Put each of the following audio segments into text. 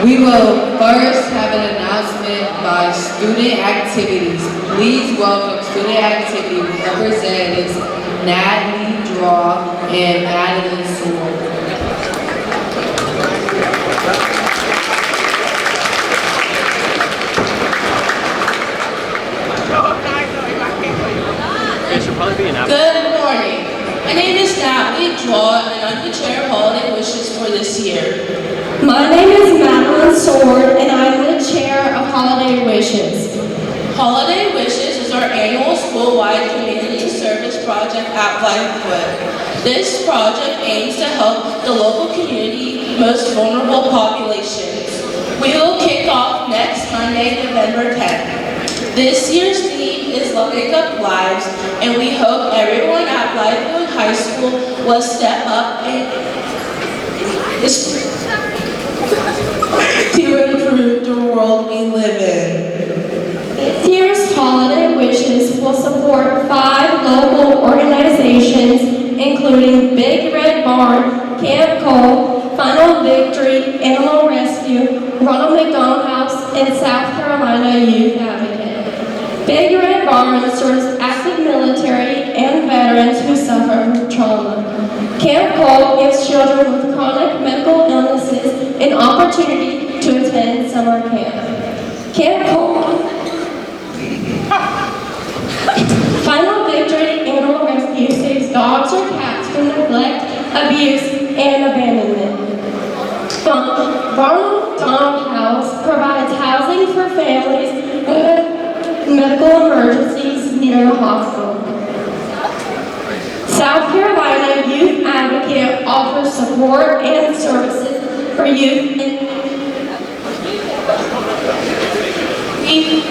We will first have an announcement by student activities. Please welcome student activity representatives Natalie Draw and Madeline Sewell. Good morning. My name is Natalie Draw and I'm the chair of Holiday Wishes for this year. My name is Madeline Sword and I'm the chair of Holiday Wishes. Holiday Wishes is our annual school-wide community service project at Blythewood. This project aims to help the local community most vulnerable populations. We will kick off next Monday, November 10th. This year's theme is Loving Up Lives, and we hope everyone at Blythewood High School will step up and to improve the world we live in. This year's Holiday Wishes will support 5 local organizations, including Big Red Barn, Camp Cole, Final Victory, Animal Rescue, Ronald McDonald House, and South Carolina Youth Advocate. Big Red Barn serves active military and veterans who suffer from trauma. Camp Cole gives children with chronic medical illnesses an opportunity to attend summer camp. Camp Cole. Final Victory Animal Rescue saves dogs or cats from neglect, abuse, and abandonment. Ronald McDonald House provides housing for families with medical emergencies near the hospital. South Carolina Youth Advocate offers support and services for youth We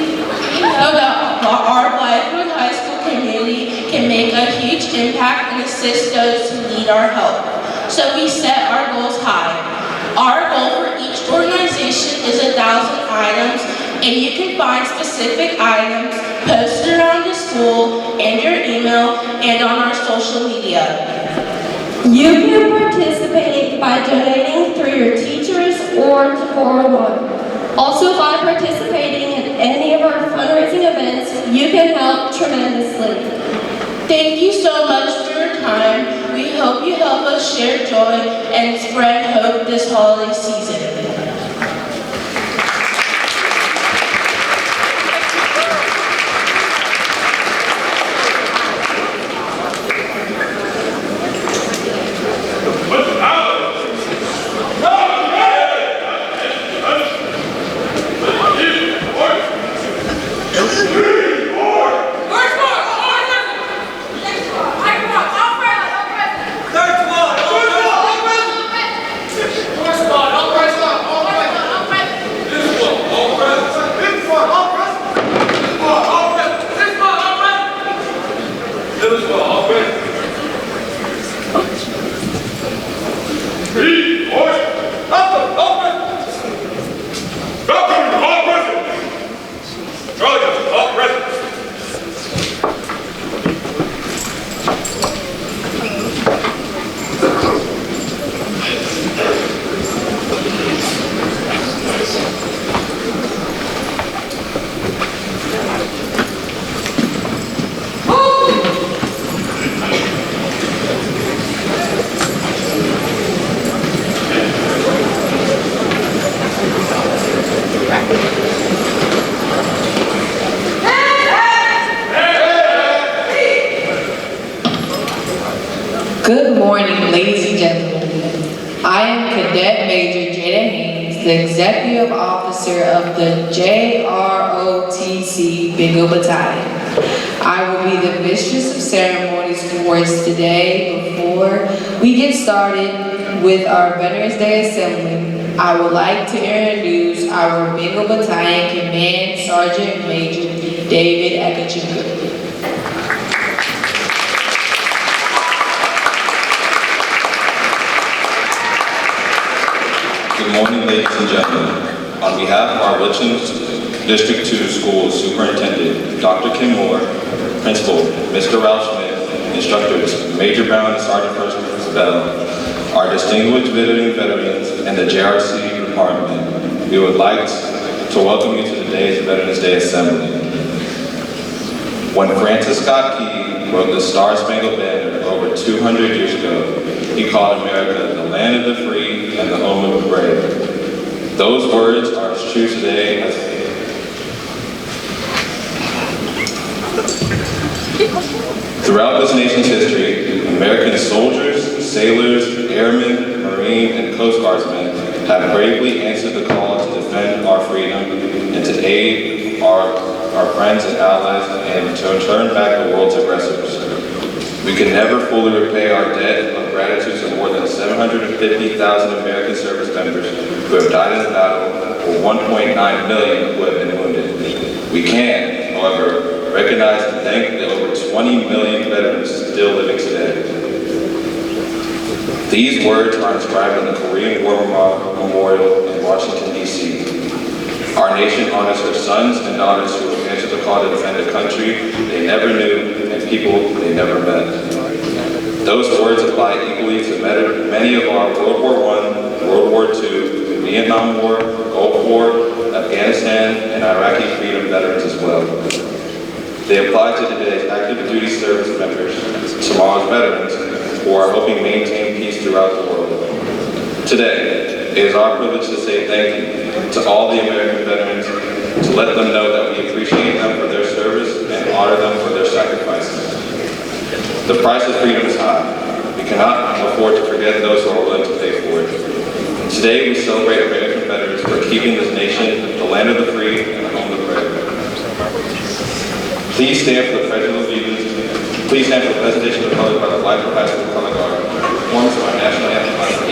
know that our Blythewood High School community can make a huge impact and assist those who need our help. So we set our goals high. Our goal for each organization is 1,000 items, and you can find specific items posted around the school and your email and on our social media. You can participate by donating through your teachers or to 401. Also, by participating in any of our fundraising events, you can help tremendously. Thank you so much for your time. We hope you help us share joy and spread hope this holiday season. Good morning, ladies and gentlemen. I am Cadet Major Jada Haynes, the Executive Officer of the JROTC Bingo Battalion. I will be the Mistress of Ceremonies for us today. Before we get started with our Veterans Day Assembly, I would like to introduce our Bingo Battalion Command Sergeant Major David Akachuka. Good morning, ladies and gentlemen. On behalf of our Richland District 2 School Superintendent, Dr. Kim Moore, Principal, Mr. Ralph Smith, Instructors, Major Brown and Sergeant First Bell, our distinguished veterans, and the JRC Department, we would like to welcome you to today's Veterans Day Assembly. When Francis Scott Key wrote the Star-Spangled Banner over 200 years ago, he called America the land of the free and the home of the brave. Those words are as true today as throughout this nation's history, American soldiers, sailors, airmen, Marine, and Coast Guardsmen have bravely answered the call to defend our freedom and to aid our friends and allies and to turn back the world's aggressors. We can never fully repay our debt of gratitude to more than 750,000 American service members who have died in the battle, or 1.9 million who have been wounded. We can, however, recognize and thank the over 20 million veterans still living today. These words are inscribed in the Korean War Memorial in Washington, D.C. Our nation honors their sons and daughters who have answered the call to defend a country they never knew and people they never met. Those words apply equally to many of our World War I, World War II, Vietnam War, Gulf War, Afghanistan, and Iraqi freedom veterans as well. They apply to today's active duty service members, tomorrow's veterans, who are helping maintain peace throughout the world. Today, it is our privilege to say thank you to all the American veterans, to let them know that we appreciate them for their service and honor them for their sacrifices. The price of freedom is high. We cannot afford to forget those who are willing to pay for it. Today, we celebrate American veterans for keeping this nation the land of the free and the home of the brave. Please stand for the Pledge of Allegiance. Please stand for the presentation of the color by the flag of High School Color Guard. Performance of our national anthem by the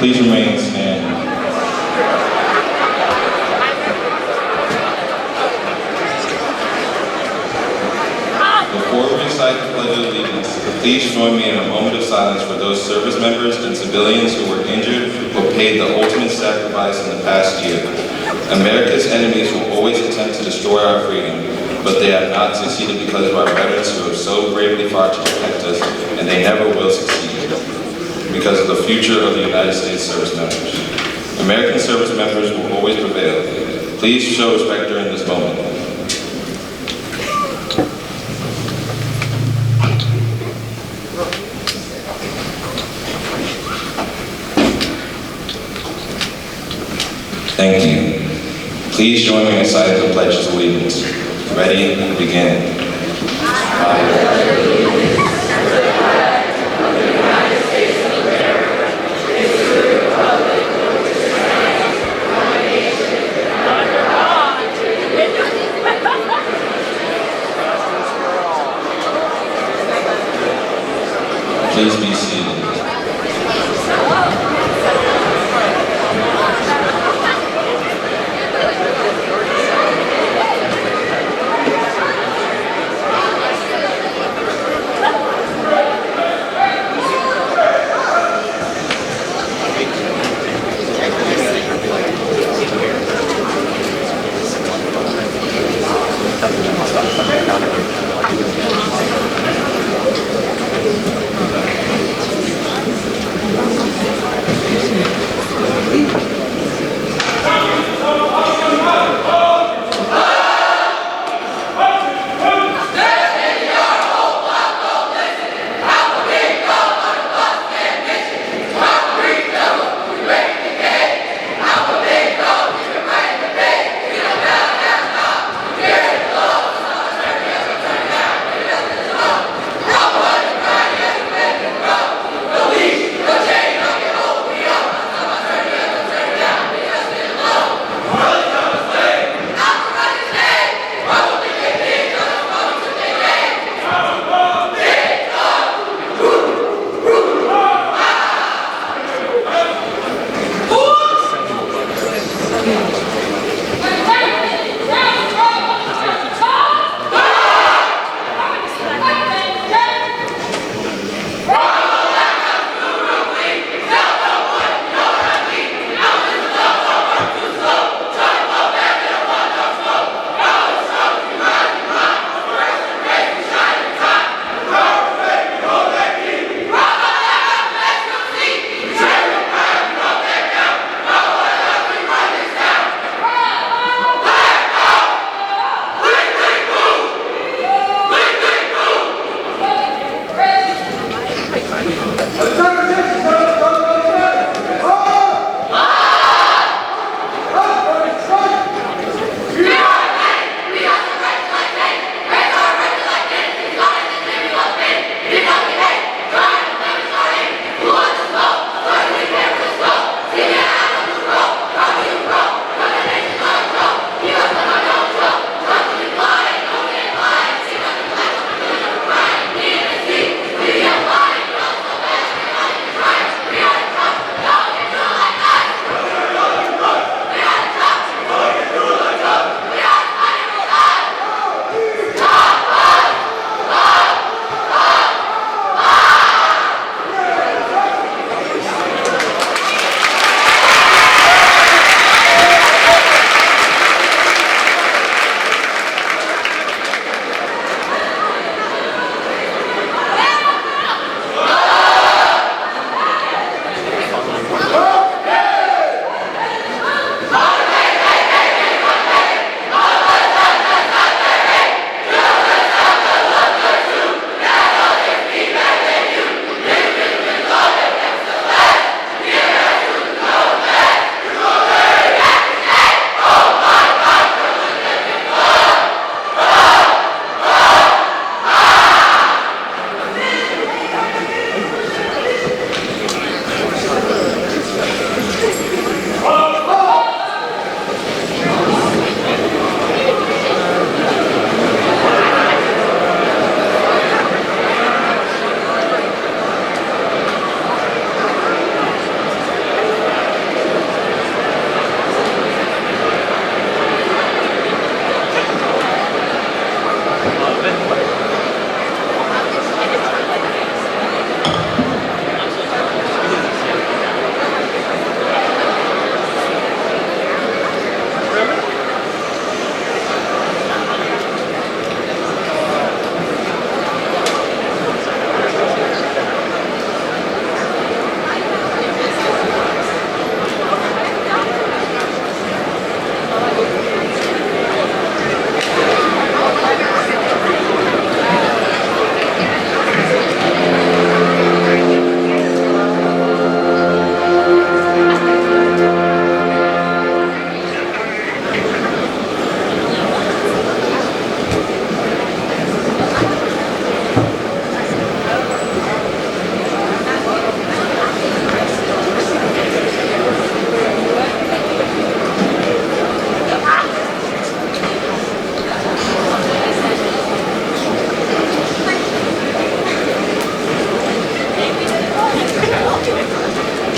Please remain standing. Before we recite the Pledge of Allegiance, please join me in a moment of silence for those service members and civilians who were injured or paid the ultimate sacrifice in the past year. America's enemies will always attempt to destroy our freedom, but they have not succeeded because of our veterans who have so bravely fought to protect us, and they never will succeed because of the future of the United States service members. American service members will always prevail. Please show respect during this moment. Thank you. Please join me in reciting the Pledge of Allegiance. Ready, begin. Please be seated.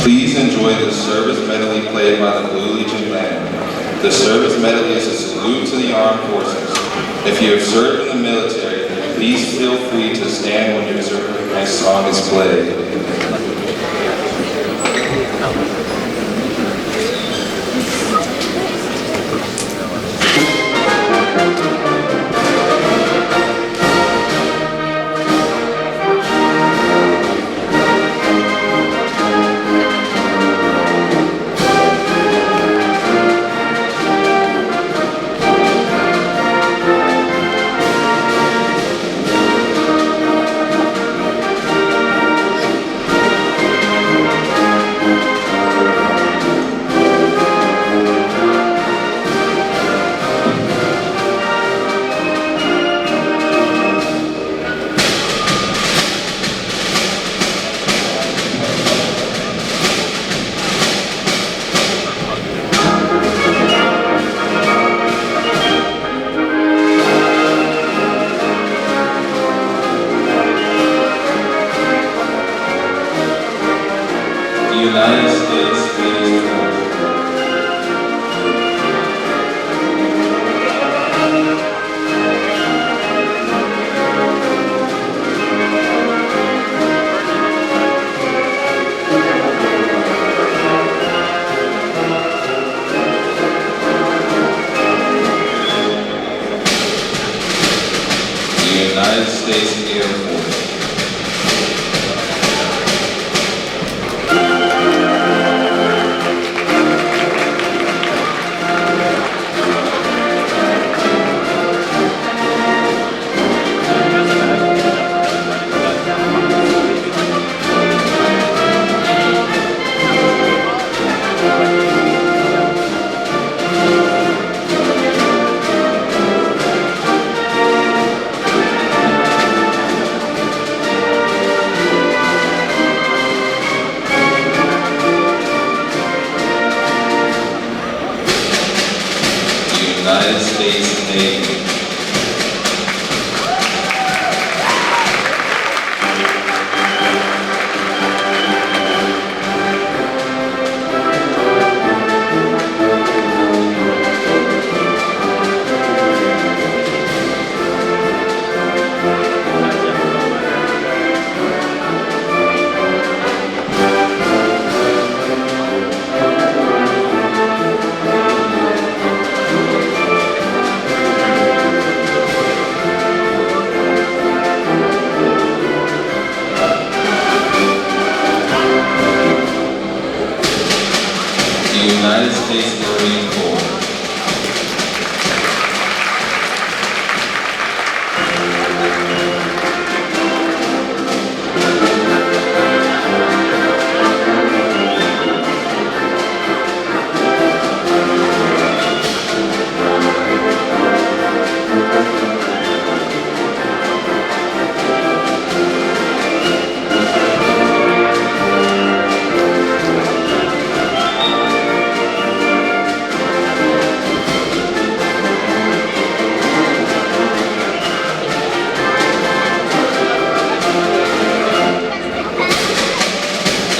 Please enjoy the service medley played by the Blue Legion Band. The service medley is a salute to the armed forces. If you have served in the military, please feel free to stand when your service song is played. United States Veterans Day. The United States Air Force. United States Navy. United States Marine Corps.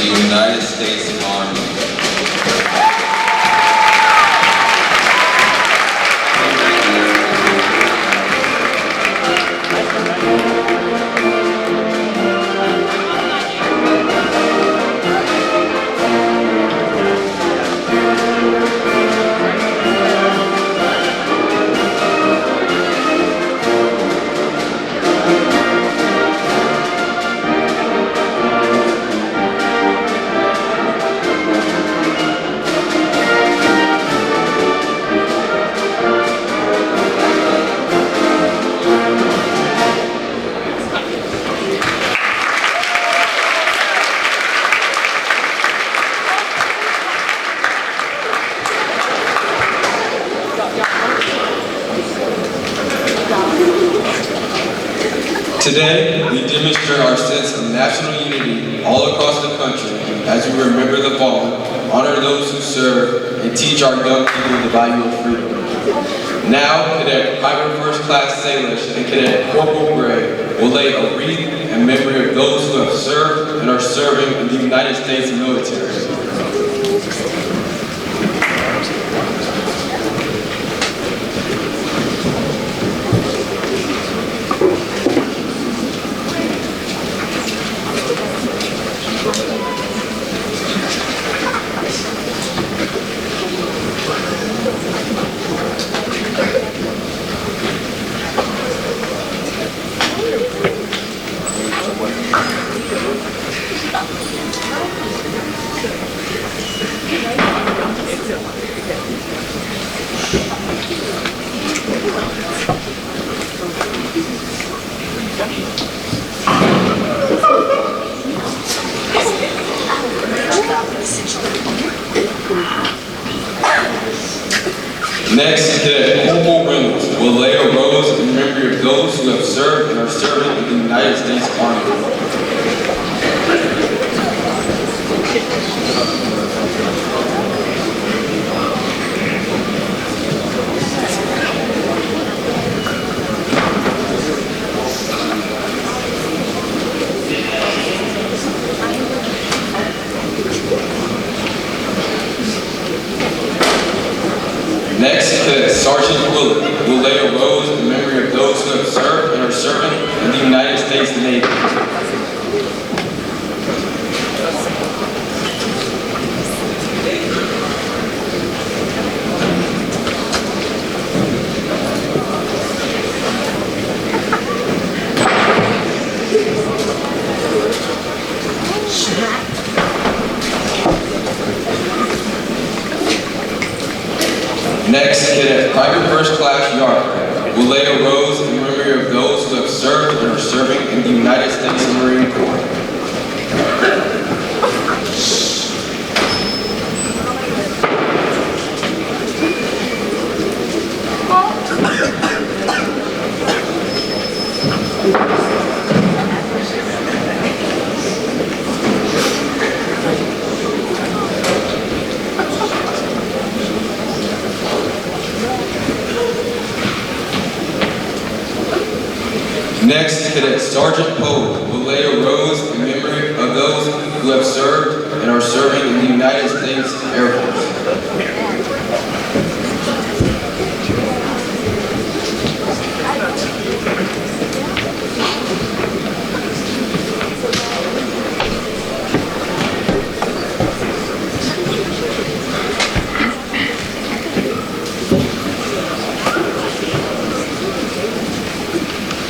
United States Army. Today, we demonstrate our sense of national unity all across the country as we remember the fallen, honor those who serve, and teach our young people the value of freedom. Now, Cadet Private First Class Salish and Cadet Corporal Gray will lay a wreath in memory of those who have served and are serving in the United States military. Next, Cadet Corporal Reynolds will lay a rose in memory of those who have served and are serving in the United States Army. Next, Cadet Sergeant Willard will lay a rose in memory of those who have served and are serving in the United States Navy. Next, Cadet Private First Class Yard will lay a rose in memory of those who have served and are serving in the United States Marine Corps. Next, Cadet Sergeant Poe will lay a rose in memory of those who have served and are serving in the United States Air Force.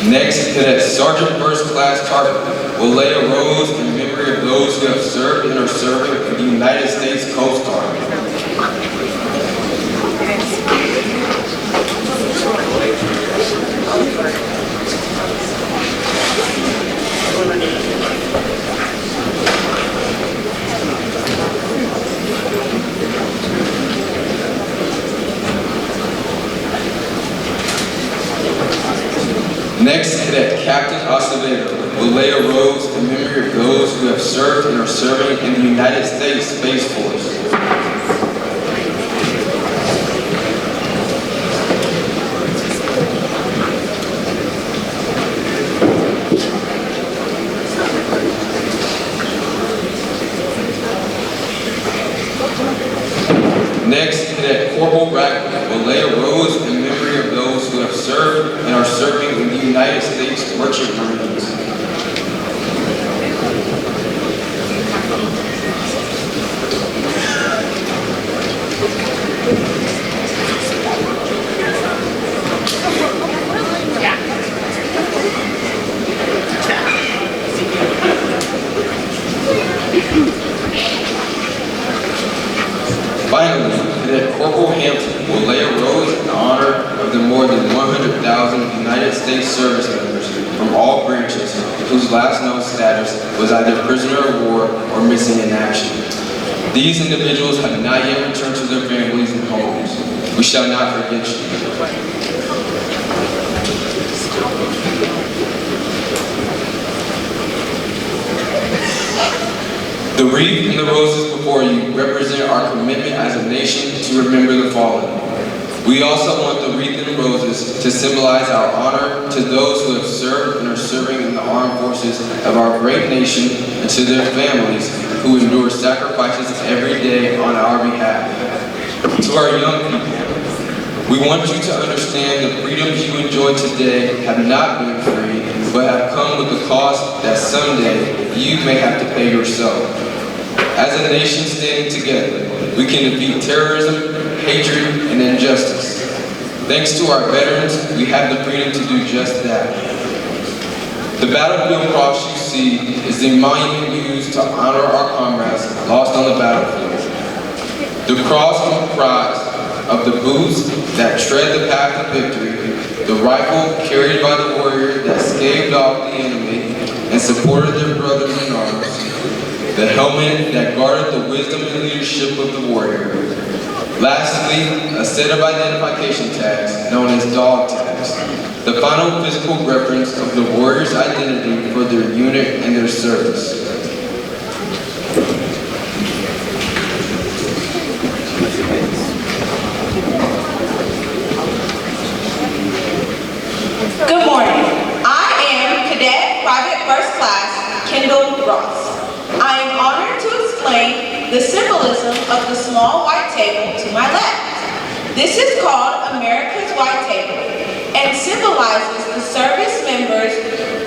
Next, Cadet Sergeant First Class Target will lay a rose in memory of those who have served and are serving in the United States Coast Guard. Next, Cadet Captain Acevedo will lay a rose in memory of those who have served and are serving in the United States Space Force. Next, Cadet Corporal Brackett will lay a rose in memory of those who have served and are serving in the United States Merchant Marines. Finally, Cadet Corporal Hampton will lay a rose in honor of the more than 100,000 United States service members from all branches whose last known status was either prisoner of war or missing in action. These individuals have not yet returned to their families and homes. We shall not forget you. The wreath and the roses before you represent our commitment as a nation to remember the fallen. We also want the wreath and roses to symbolize our honor to those who have served and are serving in the armed forces of our great nation and to their families who endure sacrifices every day on our behalf. To our young people, we want you to understand the freedoms you enjoy today have not been free, but have come with a cost that someday you may have to pay yourself. As a nation standing together, we can defeat terrorism, hatred, and injustice. Thanks to our veterans, we have the freedom to do just that. The battlefield cross you see is the monument we use to honor our comrades lost on the battlefield. The cross comprised of the boots that tread the path of victory, the rifle carried by the warrior that staved off the enemy and supported their brothers in arms, the helmet that guarded the wisdom and leadership of the warrior. Lastly, a set of identification tags known as dog tags, the final physical reference of the warrior's identity for their unit and their service. Good morning. I am Cadet Private First Class Kendall Ross. I am honored to explain the symbolism of the small white table to my left. This is called America's White Table and symbolizes the service members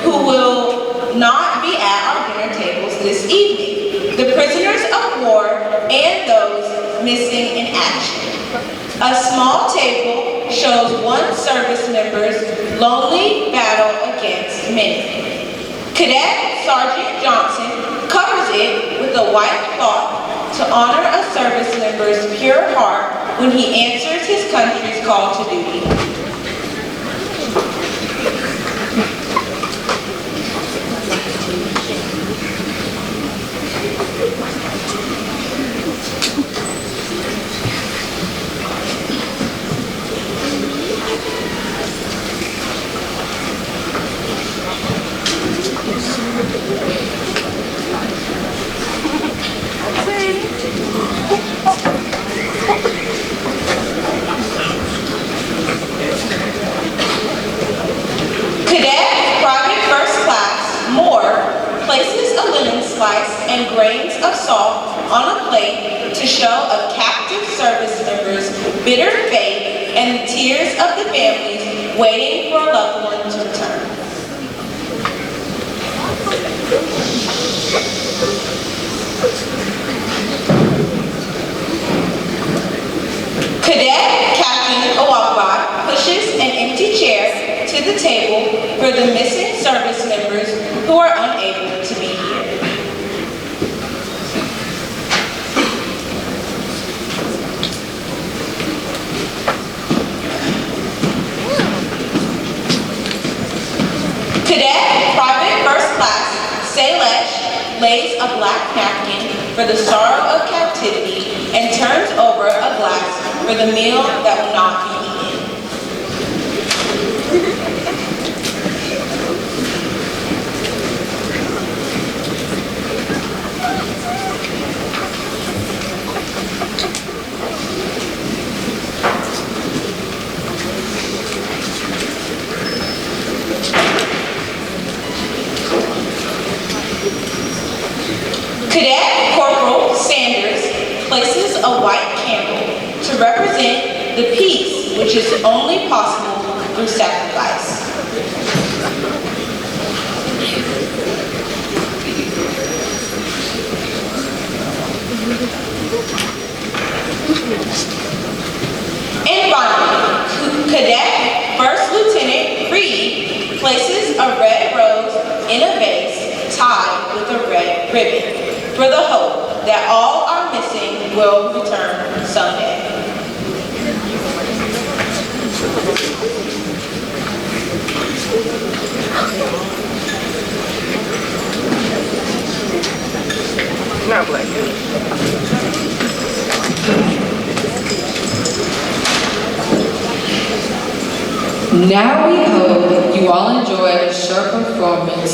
who will not be at our dinner tables this evening, the prisoners of war, and those missing in action. A small table shows one service member's lonely battle against many. Cadet Sergeant Johnson covers it with a white cloth to honor a service member's pure heart when he answers his country's call to duty. And grains of salt on a plate to show a captive service member's bitter fate and the tears of the families waiting for a loved one to return. Cadet Captain Owagba pushes an empty chair to the table for the missing service members who are unable to be here. Cadet Private First Class Salesh lays a black napkin for the sorrow of captivity and turns over a glass for the meal that will not be eaten. Cadet Corporal Sanders places a white candle to represent the peace which is only possible through sacrifice. And finally, Cadet First Lieutenant Reed places a red rose in a vase tied with a red ribbon for the hope that all our missing will return someday. Not black. Now we hope you all enjoy a short performance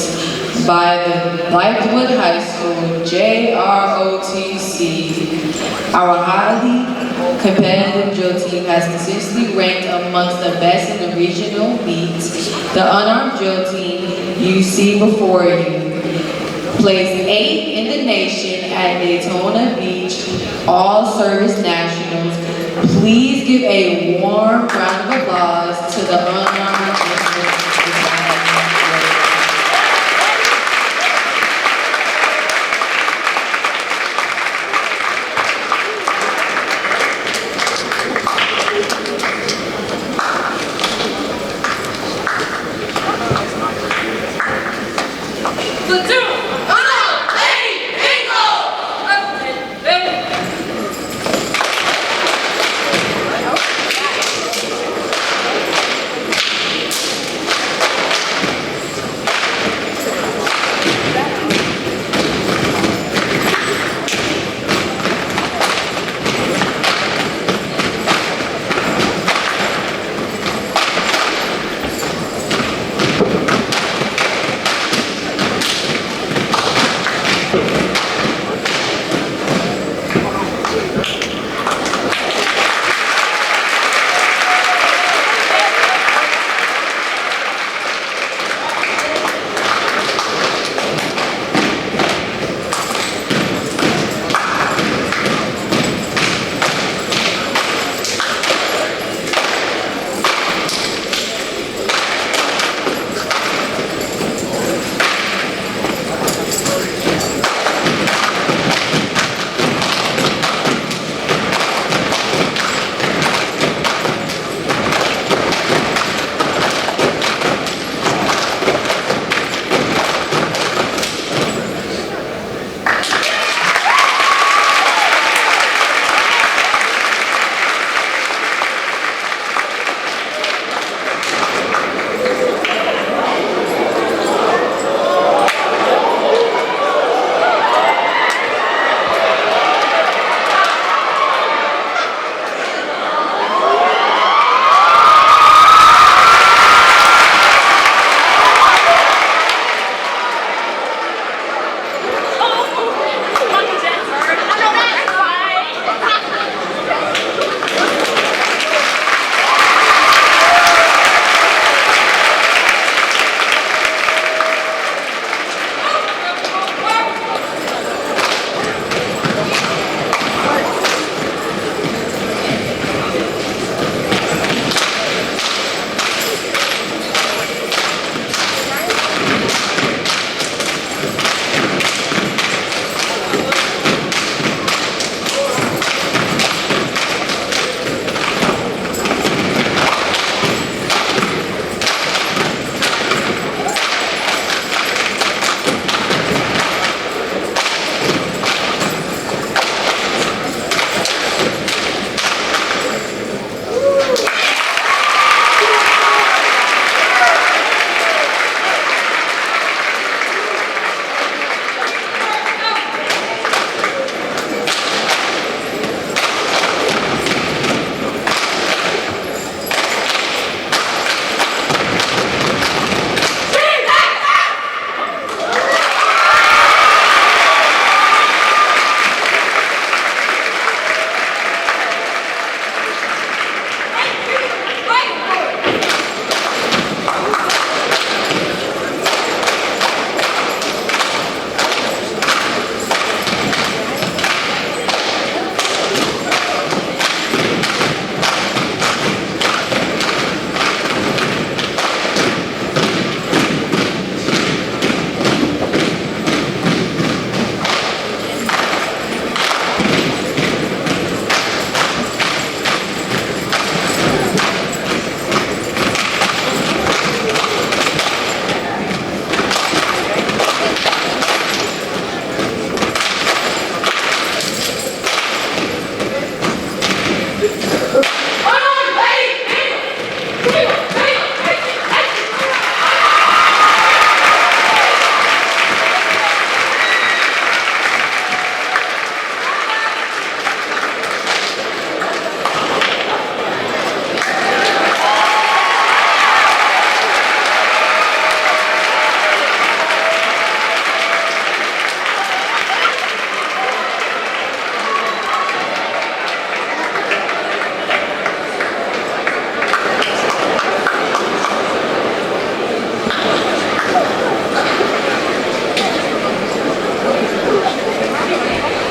by the Blythewood High School JROTC, our highly competitive drill team has consistently ranked amongst the best in the regional meets. The unarmed drill team you see before you placed 8th in the nation at Daytona Beach All-Service Nationals. Please give a warm round of applause to the unarmed drill team.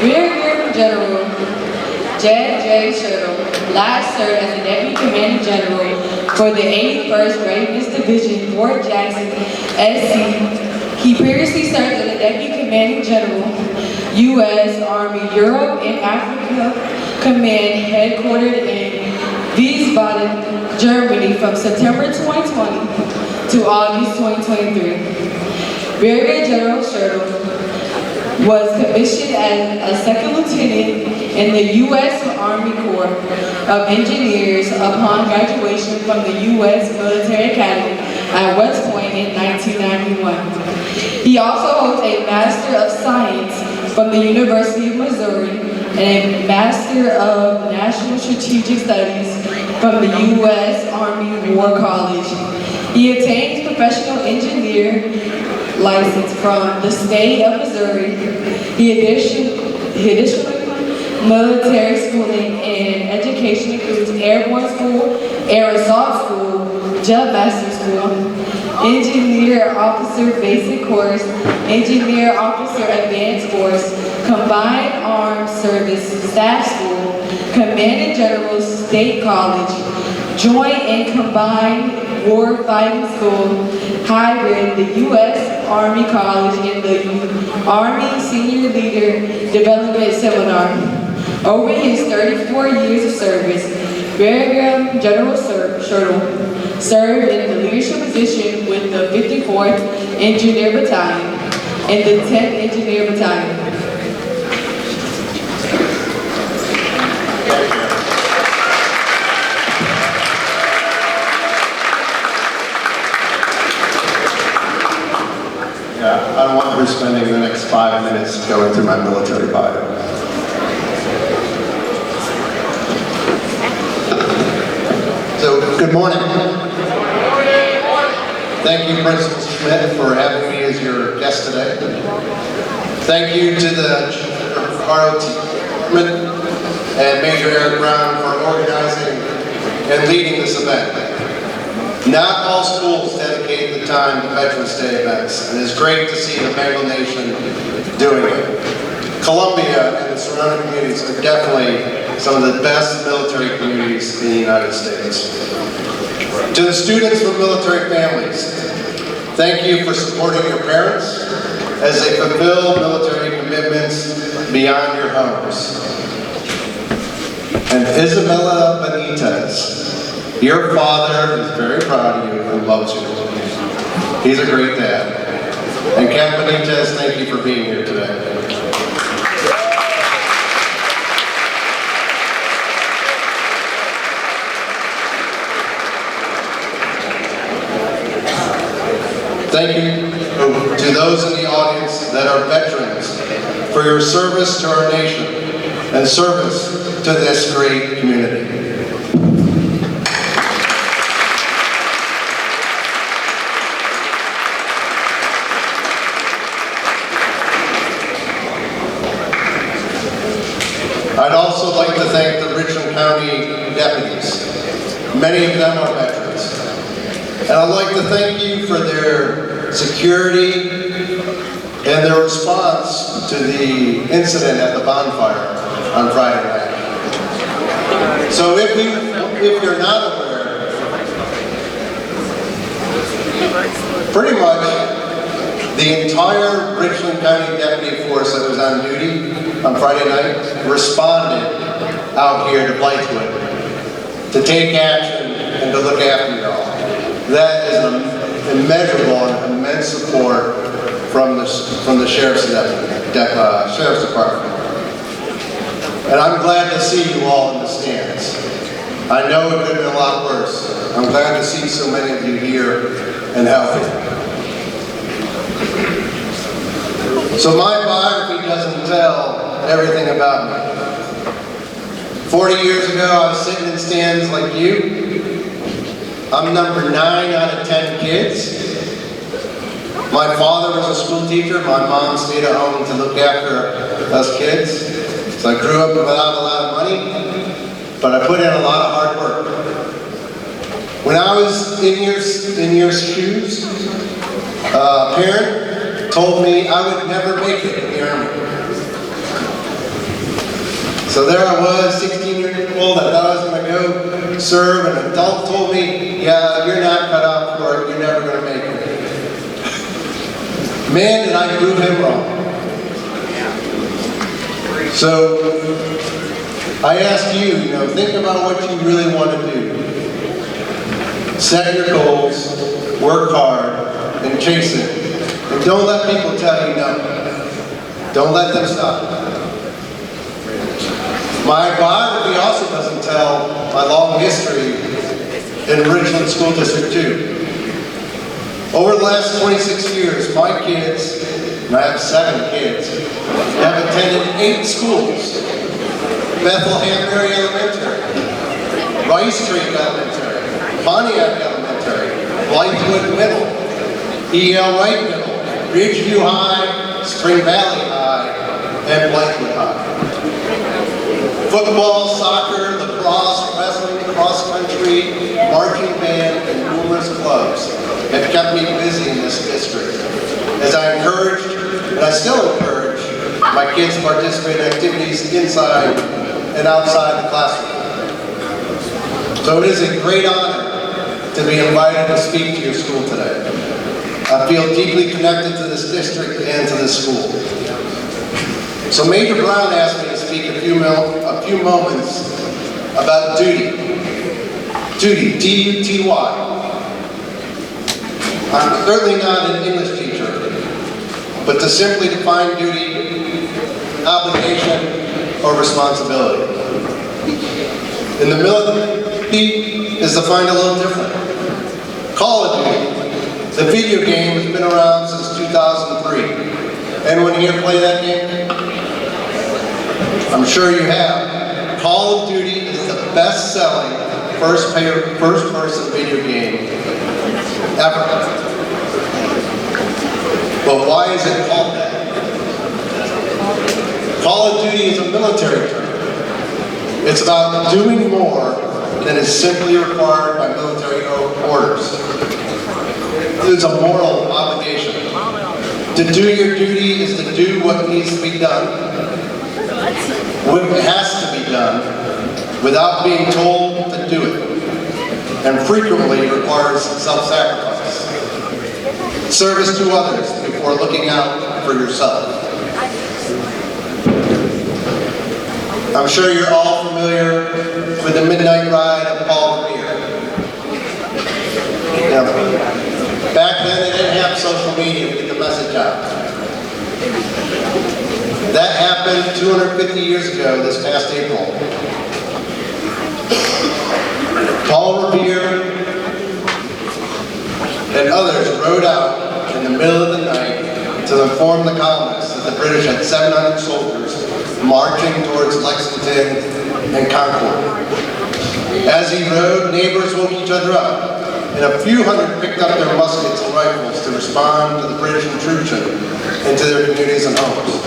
Rear General Jed J. Shuttle last served as the Deputy Commanding General for the 81st Readiness Division, Fort Jackson, SC. He previously served as the Deputy Commanding General, U.S. Army Europe and Africa Command, headquartered in Wiesbaden, Germany from September 2020 to August 2023. Brigadier General Shuttle was commissioned as a second lieutenant in the U.S. Army Corps of Engineers upon graduation from the U.S. Military Academy at West Point in 1991. He also holds a Master of Science from the University of Missouri and a Master of National Strategic Studies from the U.S. Army War College. He obtained professional engineer license from the state of Missouri. He additionally military schooling and education includes Airborne School, Air Assault School, Jump Master School, Engineer Officer Basic Course, Engineer Officer Advanced Course, Combined Armed Service Staff School, Commanding General State College, Joint and Combined War Fighting School, Hybrid, the U.S. Army College, and the Army Senior Leader Development Seminar. Over his 34 years of service, Brigadier General Shuttle served in the leadership position with the 54th Engineer Battalion and the 10th Engineer Battalion. I don't want to be spending the next 5 minutes going through my military bio. So, good morning. Thank you, Principal Schmidt, for having me as your guest today. Thank you to the ROT and Major Eric Brown for organizing and leading this event. Not all schools dedicate the time to Veterans Day events, and it's great to see the Bengal Nation doing it. Columbia and the surrounding communities are definitely some of the best military communities in the United States. To the students from military families, thank you for supporting your parents as they fulfill military commitments beyond your homes. And Isabella Benitez, your father is very proud of you and loves you. He's a great dad. And Cap Benitez, thank you for being here today. Thank you to those in the audience that are veterans for your service to our nation and service to this great community. I'd also like to thank the Richland County deputies. Many of them are veterans. And I'd like to thank you for their security and their response to the incident at the bonfire on Friday night. So if you're not aware, pretty much the entire Richland County deputy force that was on duty on Friday night responded out here to Blythewood to take action and to look after you all. That is an immeasurable and immense support from the Sheriff's Department. And I'm glad to see you all in the stands. I know it could have been a lot worse. I'm glad to see so many of you here and healthy. So my biography doesn't tell everything about me. 40 years ago, I was sitting in stands like you. I'm number 9 out of 10 kids. My father was a school teacher. My mom stayed at home to look after us kids. So I grew up without a lot of money, but I put in a lot of hard work. When I was in your shoes, a parent told me I would never make it in the Army. So there I was, 16 years old, I thought I was going to go serve, and an adult told me, yeah, you're not cut out for it, you're never going to make it. Man, did I prove him wrong. So, I ask you, think about what you really want to do. Set your goals, work hard, and chase it. And don't let people tell you no. Don't let them stop you. My biography also doesn't tell my long history in Richland School District 2. Over the last 26 years, my kids, and I have 7 kids, have attended 8 schools. Bethlehem Mary Elementary, Rice Street Elementary, Pontiac Elementary, Blythewood Middle, E.L. Wright Middle, Ridgeview High, Spring Valley High, and Blythewood High. Football, soccer, lacrosse, wrestling, cross country, marching band, and numerous clubs have kept me busy in this district, as I encouraged, and I still encourage, my kids to participate in activities inside and outside the classroom. So it is a great honor to be invited to speak to your school today. I feel deeply connected to this district and to this school. So Major Brown asked me to speak a few moments about duty. Duty, D-U-T-Y. I'm certainly not an English teacher, but to simply define duty, obligation, or responsibility. In the military, is defined a little different. Call of Duty, the video game, has been around since 2003. Anyone here play that game? I'm sure you have. Call of Duty is the best-selling first-person video game ever. But why is it called that? Call of Duty is a military term. It's about doing more than is simply required by military orders. It's a moral obligation. To do your duty is to do what needs to be done. What has to be done without being told to do it. And frequently requires self-sacrifice. Service to others before looking out for yourself. I'm sure you're all familiar with the midnight ride of Paul Revere. Back then they didn't have social media to get the message out. That happened 250 years ago this past April. Paul Revere and others rode out in the middle of the night to inform the colonists that the British had 700 soldiers marching towards Lexington and Concord. As he rode, neighbors woke each other up, and a few hundred picked up their muskets and rifles to respond to the British intrusion into their communities and homes.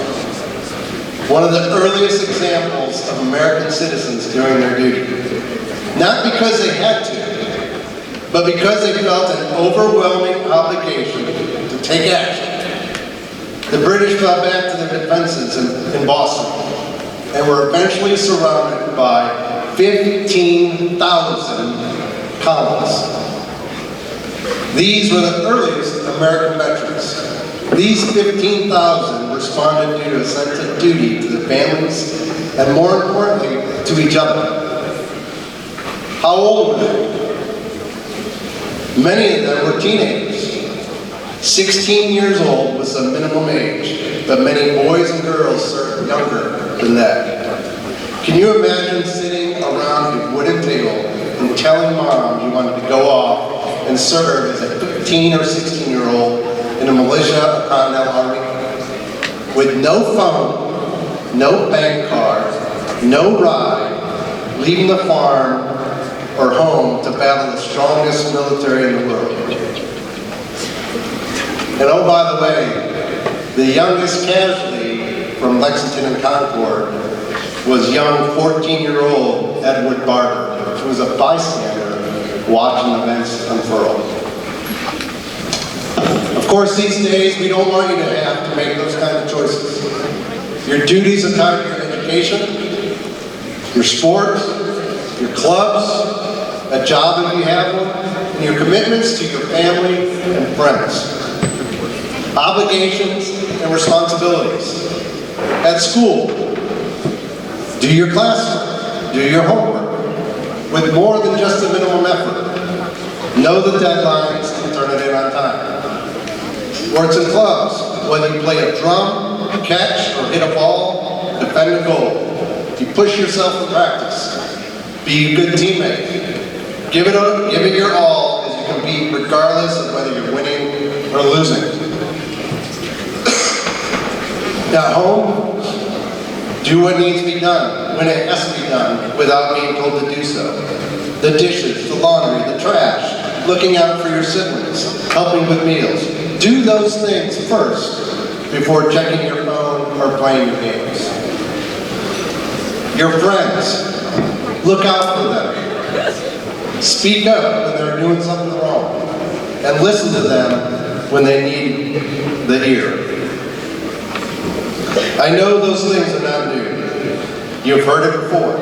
One of the earliest examples of American citizens doing their duty. Not because they had to, but because they felt an overwhelming obligation to take action. The British fell back to their defenses in Boston and were eventually surrounded by 15,000 colonists. These were the earliest American veterans. These 15,000 responded due to a sense of duty to their families and, more importantly, to each other. How old were they? Many of them were teenagers. 16 years old was the minimum age, but many boys and girls served younger than that. Can you imagine sitting around a wooden table and telling mom you wanted to go off and serve as a 15 or 16-year-old in the militia or Continental Army? With no phone, no bank card, no ride, leaving the farm or home to battle the strongest military in the world. And oh, by the way, the youngest casualty from Lexington and Concord was young 14-year-old Edward Barber, who was a bystander watching events unfurl. Of course, these days, we don't want you to have to make those kind of choices. Your duties are tied to your education, your sports, your clubs, a job if you have one, and your commitments to your family and friends. Obligations and responsibilities. At school, do your classwork, do your homework, with more than just a minimum effort. Know the deadlines and turn it in on time. Or it's in clubs, whether you play a drum, catch, or hit a ball, defend a goal. You push yourself in practice. Be a good teammate. Give it your all as you compete, regardless of whether you're winning or losing. At home, do what needs to be done when it has to be done without being told to do so. The dishes, the laundry, the trash, looking out for your siblings, helping with meals. Do those things first before checking your phone or playing your games. Your friends, look out for them. Speak up when they're doing something wrong, and listen to them when they need the ear. I know those things are not new. You've heard it before.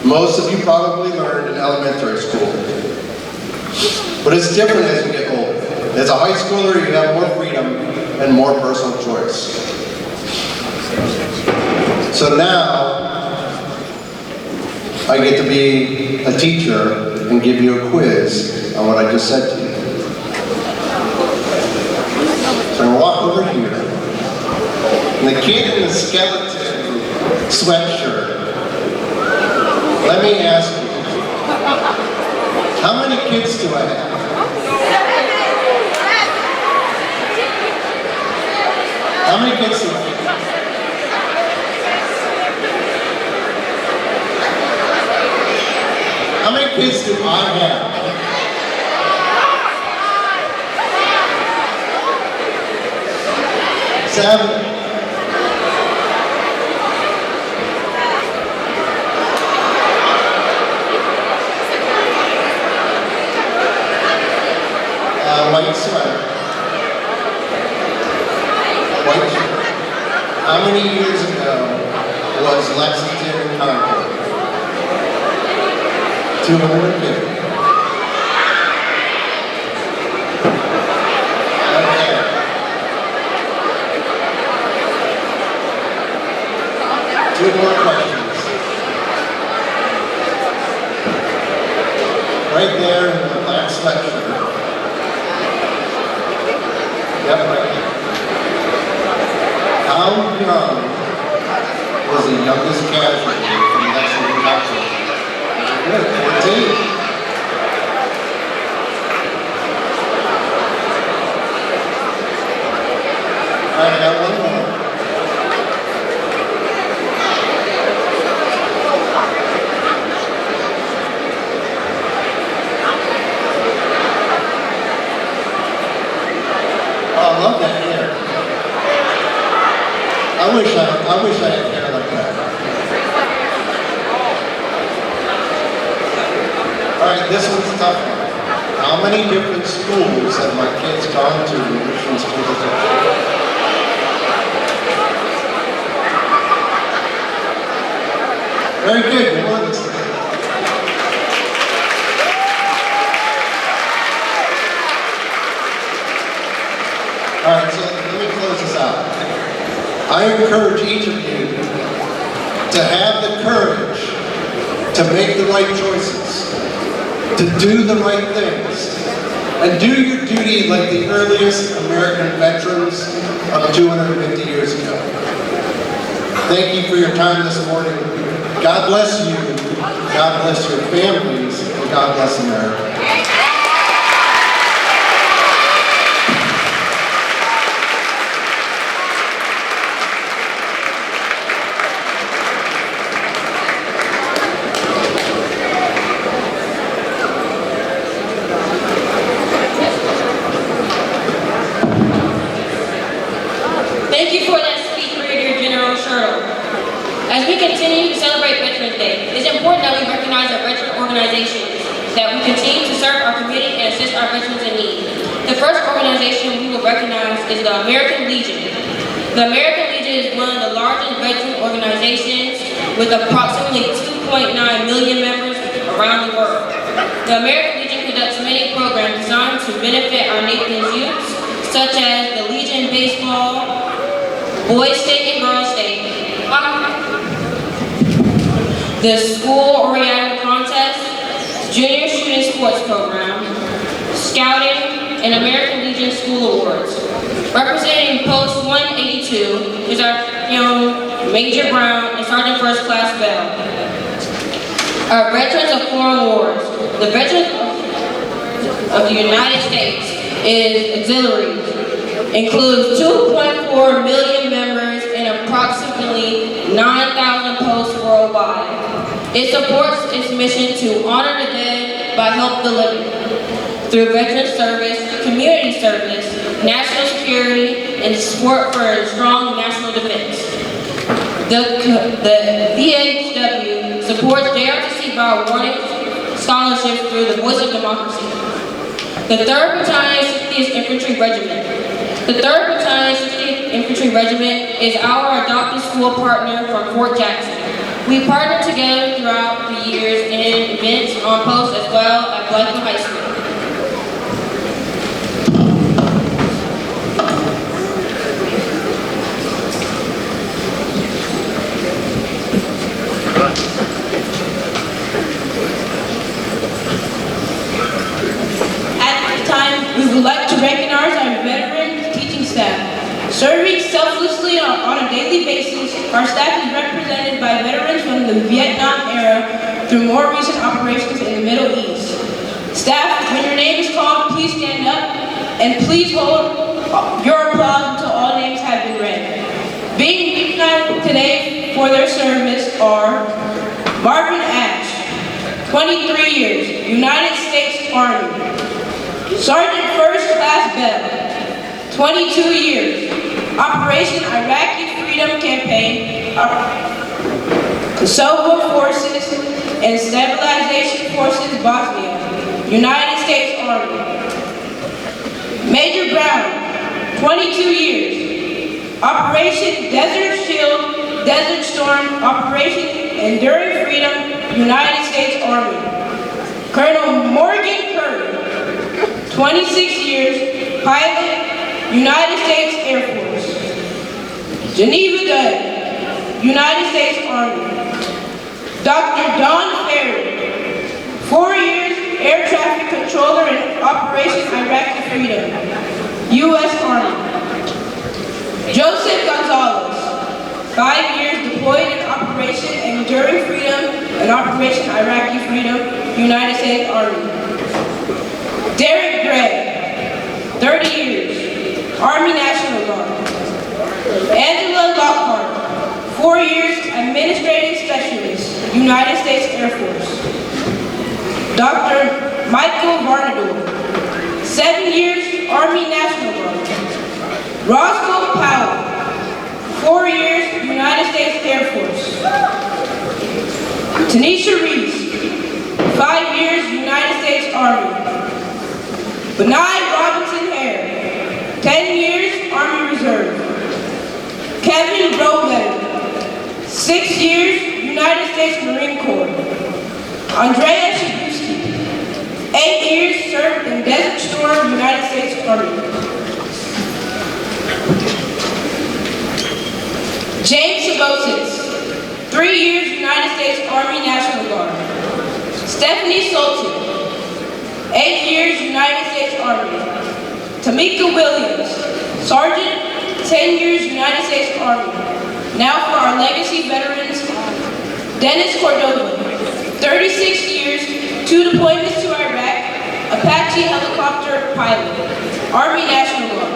Most of you probably learned in elementary school. But it's different as you get older. As a high schooler, you have more freedom and more personal choice. So now, I get to be a teacher and give you a quiz on what I just said to you. So I'm going to walk over here. And the kid in the skeleton sweatshirt, let me ask you, how many kids do I have? How many kids do I have? How many kids do I have? Seven. White sweater. White shirt. How many years ago was Lexington and Concord? 250. Okay. Two more questions. Right there in the black sweatshirt. Yep, right there. How young was the youngest casualty from Lexington Concord? Good, 14. All right, I got one more. Oh, I love that hair. I wish I had hair like that. All right, this one's a tough one. How many different schools have my kids gone to in Richmond School District? Very good, you won this. All right, so let me close this out. I encourage each of you to have the courage to make the right choices, to do the right things, and do your duty like the earliest American veterans of 250 years ago. Thank you for your time this morning. God bless you, God bless your families, and God bless America. Thank you for that speech, Brigadier General Sherrill. As we continue to celebrate Veterans Day, it's important that we recognize our veteran organizations, that we continue to serve our community and assist our veterans in need. The first organization we will recognize is the American Legion. The American Legion is one of the largest veteran organizations with approximately 2 2.9 million members around the world. The American Legion conducts many programs designed to benefit our nation's youth, such as the Legion Baseball, Boys State and Girls State, the School Oriental Contest, Junior Student Sports Program, Scouting, and American Legion School Awards. Representing Post 182 is our young Major Brown and Sergeant First Class Bell. Our Veterans of Foreign Wars. The Veterans of the United States is auxiliary. Includes 2.4 million members and approximately 9,000 posts worldwide. It supports its mission to honor the dead by help the living through veteran service, community service, national security, and support for a strong national defense. The BHW supports JRTC by awarding scholarships through the Voice of Democracy. The 3rd Battalion 60th Infantry Regiment. The 3rd Battalion 60th Infantry Regiment is our adopted school partner from Fort Jackson. We partner together throughout the years in events on post as well at Blythewood High School. At this time, we would like to recognize our veteran teaching staff. Serving selflessly on a daily basis, our staff is represented by veterans from the Vietnam era through more recent operations in the Middle East. Staff, when your name is called, please stand up and please hold your applause until all names have been read. Being recognized today for their service are Marvin Ash, 23 years, United States Army. Sergeant First Class Bell, 22 years, Operation Iraqi Freedom Campaign, Kosovo Forces and Stabilization Forces Bosnia, United States Army. Major Brown, 22 years, Operation Desert Shield, Desert Storm, Operation Enduring Freedom, United States Army. Colonel Morgan Curry, 26 years, pilot, United States Air Force. Geneva Dunn, United States Army. Dr. Don Ferry, 4 years, Air Traffic Controller in Operation Iraqi Freedom, U.S. Army. Joseph Gonzalez, 5 years deployed in Operation Enduring Freedom and Operation Iraqi Freedom, United States Army. Derek Gray, 30 years, Army National Guard. Angela Lockhart, 4 years, Administrative Specialist, United States Air Force. Dr. Michael Varnador, 7 years, Army National Guard. Roscoe Powell, 4 years, United States Air Force. Tanisha Reese, 5 years, United States Army. Benai Robinson Hare, 10 years, Army Reserve. Kevin Roebletter, 6 years, United States Marine Corps. Andrea Shabuski, 8 years, served in Desert Storm, United States Army. James Sabotis, 3 years, United States Army National Guard. Stephanie Sultan, 8 years, United States Army. Tamika Williams, Sergeant, 10 years, United States Army. Now for our legacy veterans, Dennis Cordova, 36 years, 2 deployments to Iraq, Apache helicopter pilot, Army National Guard.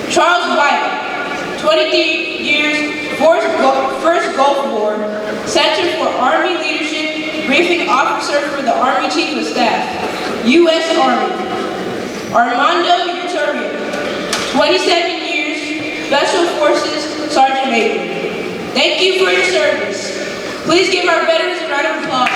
Charles White, 23 years, First Gulf War, Center for Army Leadership, Briefing Officer for the Army Chief of Staff, U.S. Army. Armando Uturia, 27 years, Special Forces Sergeant Major. Thank you for your service. Please give our veterans a round of applause.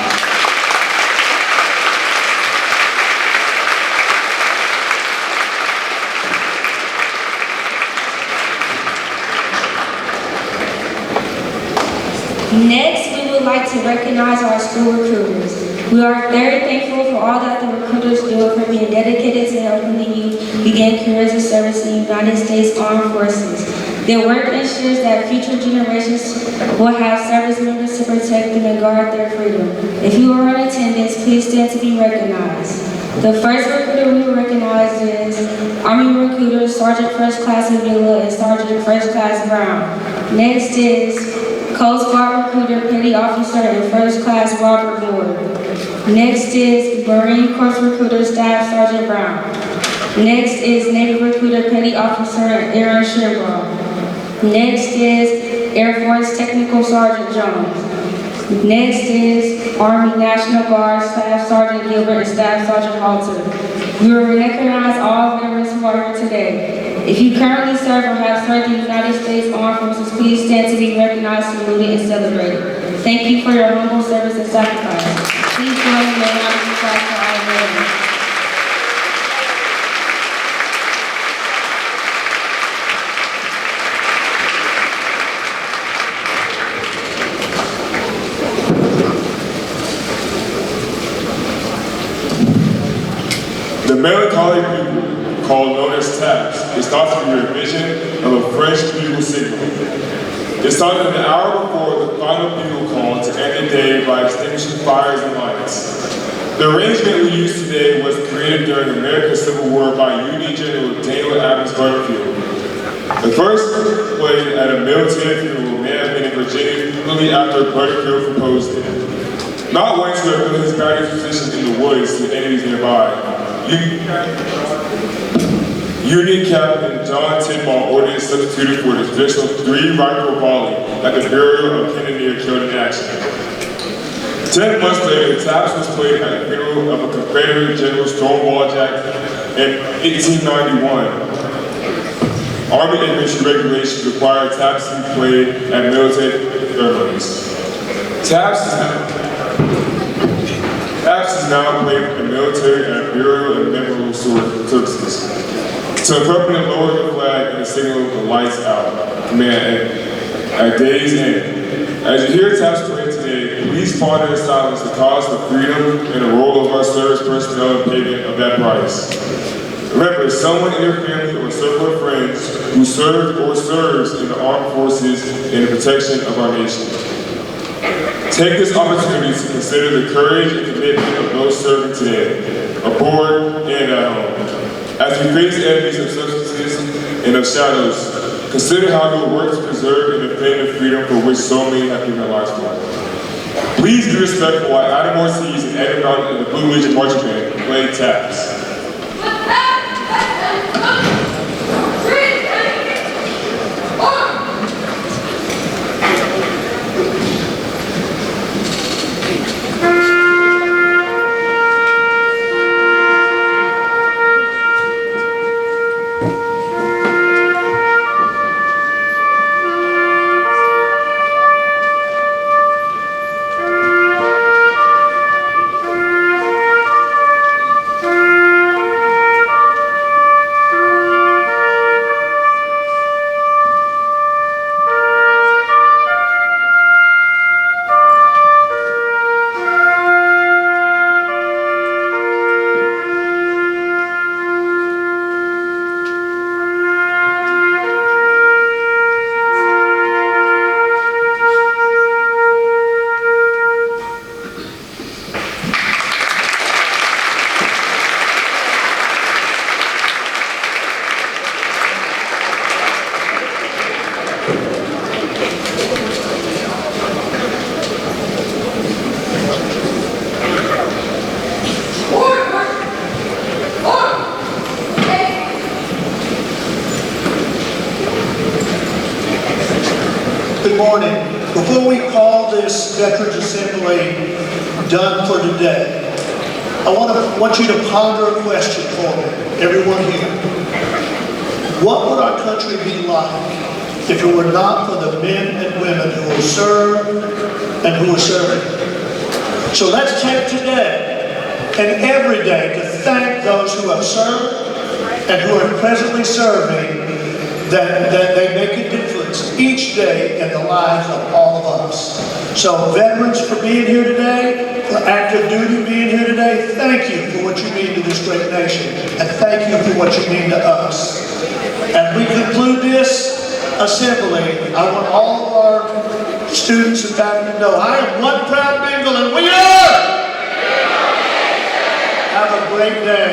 Next, we would like to recognize our school recruiters. We are very thankful for all that the recruiters do for being dedicated to helping the youth begin careers of service in the United States Armed Forces. Their work ensures that future generations will have service members to protect them and guard their freedom. If you are in attendance, please stand to be recognized. The first recruiter we will recognize is Army recruiter Sergeant First Class Avila and Sergeant First Class Brown. Next is Coast Guard recruiter Petty Officer and First Class Robert Moore. Next is Marine Corps recruiter Staff Sergeant Brown. Next is Navy recruiter Petty Officer Aaron Sherbrooke. Next is Air Force Technical Sergeant Jones. Next is Army National Guard Staff Sergeant Gilbert and Staff Sergeant Halter. We will recognize all veterans who are here today. If you currently serve or have served the United States Armed Forces, please stand to be recognized, saluted, and celebrated. Thank you for your humble service and sacrifice. Please join me in round of applause for our veterans. The melancholy bugle, called known as taps, is thought to be a revision of a French bugle signal. It started an hour before the final bugle call to end the day by extinguishing fires and lights. The arrangement we use today was created during the American Civil War by Union General Daniel Adams Butterfield. The first played at a military funeral may have been in Virginia shortly after Butterfield proposed it. Not wanting to reveal his battery's position in the woods to enemies nearby, Union Captain John Tidball ordered it substituted for the traditional 3-rifle volley at the burial of Kennedy killed in action. 10 months later, the taps was played at the funeral of a Confederate General Stonewall Jackson in 1891. Army infantry regulations require taps to be played at military ceremonies. Taps is now played in military and burial and memorial services. To accompany the lower of the flag and the signal of the lights out command at day's end. As you hear taps played today, please ponder in silence the cost of freedom and the role of our service personnel in payment of that price. Remember, someone in your family or circle of friends who served or serves in the armed forces in the protection of our nation. Take this opportunity to consider the courage and commitment of those serving today, aboard and at home. As we face enemies of substances and of shadows, consider how we will work to preserve and defend the freedom for which so many have given their lives for. Please be respectful while Adam Ortiz and Eddie Brown and the Blue Legion Marching Band play taps. Good morning. Before we call this Veterans Assembly done for today, I want you to ponder a question for me, everyone here. What would our country be like if it were not for the men and women who will serve and who are serving? So let's take today and every day to thank those who have served and who are presently serving, that they make a difference each day. day in the lives of all of us. So veterans for being here today, for active duty being here today, thank you for what you mean to this great nation, and thank you for what you mean to us. As we conclude this assembly, I want all of our students and faculty to know I am one proud Bengal and we are! Have a great day.